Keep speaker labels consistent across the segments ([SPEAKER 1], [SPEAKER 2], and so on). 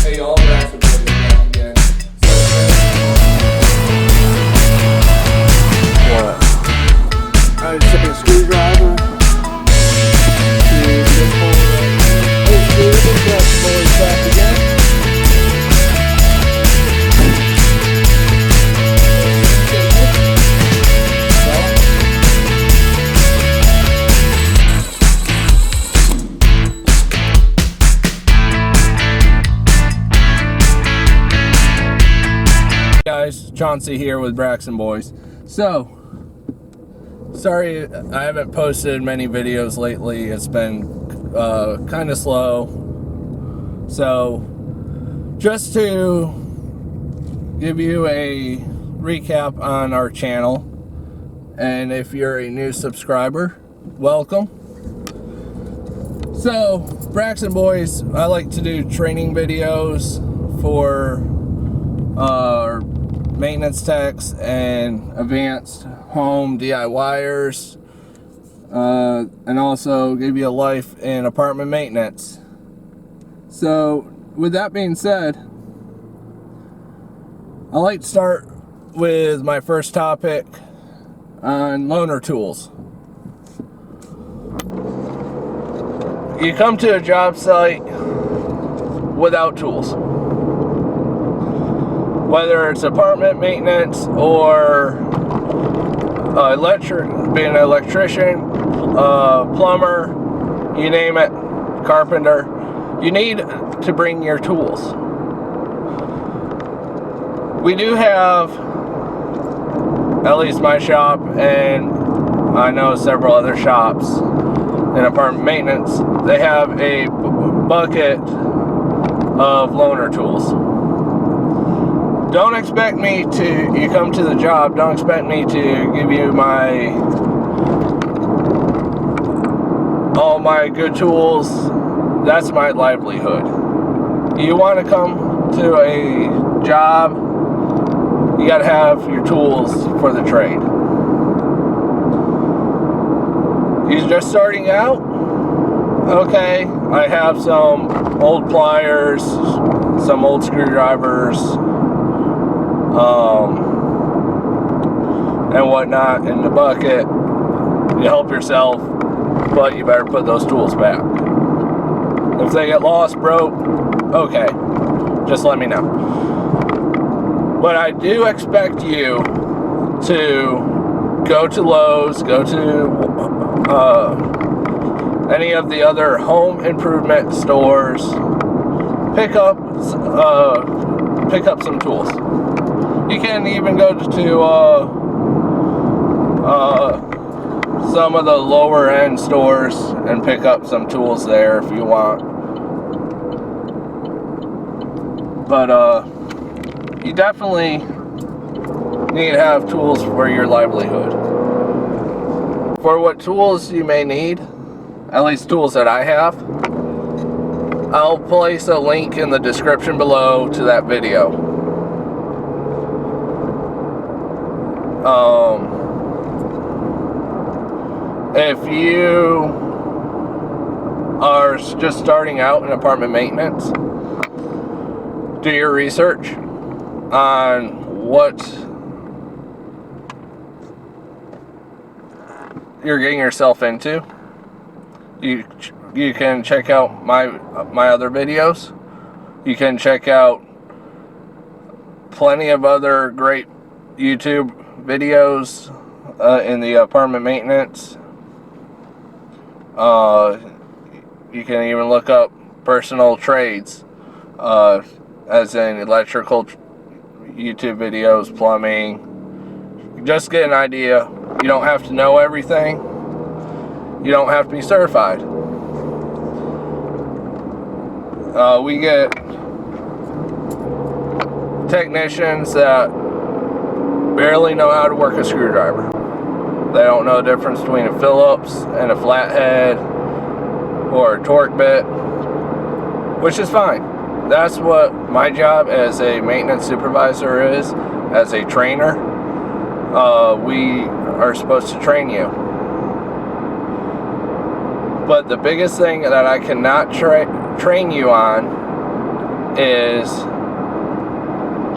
[SPEAKER 1] Hey y'all, Braxton Boys back again.
[SPEAKER 2] What? I just took a screwdriver to this whole Braxton Boys back again.
[SPEAKER 1] Guys, Chauncey here with Braxton Boys. So, sorry I haven't posted many videos lately. It's been kind of slow. So, just to give you a recap on our channel, and if you're a new subscriber, welcome. So, Braxton Boys, I like to do training videos for maintenance techs and advanced home DIYers, and also give you a life in apartment maintenance. So with that being said, I like to start with my first topic on loaner tools. You come to a job site without tools, whether it's apartment maintenance or being an electrician, plumber, you name it, carpenter, you need to bring your tools. We do have, at least my shop, and I know several other shops in apartment maintenance, they have a bucket of loaner tools. Don't expect me to, you come to the job, don't expect me to give you all my good tools. That's my livelihood. You want to come to a job, you got to have your tools for the trade. You're just starting out? Okay, I have some old pliers, some old screwdrivers, and whatnot in the bucket. You help yourself, but you better put those tools back. If they get lost, broke, okay, just let me know. But I do expect you to go to Lowe's, go to any of the other home improvement stores, pick up some tools. You can even go to some of the lower end stores and pick up some tools there if you want. But you definitely need to have tools for your livelihood. For what tools you may need, at least tools that I have, I'll place a link in the description below to that video. If you are just starting out in apartment maintenance, do your research on what you're getting yourself into. You can check out my other videos. You can check out plenty of other great YouTube videos in the apartment maintenance. You can even look up personal trades, as in electrical YouTube videos, plumbing. Just get an idea. You don't have to know everything. You don't have to be certified. We get technicians that barely know how to work a screwdriver. They don't know the difference between a Phillips and a flathead or a torque bit, which is fine. That's what my job as a maintenance supervisor is, as a trainer. We are supposed to train you. But the biggest thing that I cannot train you on is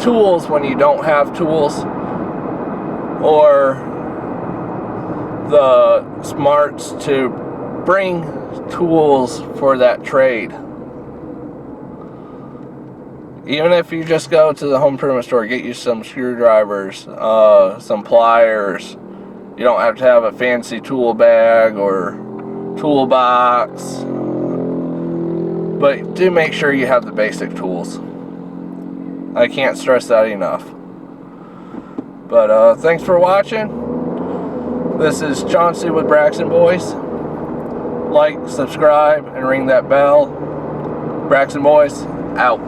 [SPEAKER 1] tools when you don't have tools, or the smarts to bring tools for that trade. Even if you just go to the home improvement store, get you some screwdrivers, some pliers. You don't have to have a fancy tool bag or toolbox, but do make sure you have the basic tools. I can't stress that enough. But thanks for watching. This is Chauncey with Braxton Boys. Like, subscribe, and ring that bell. Braxton Boys, out.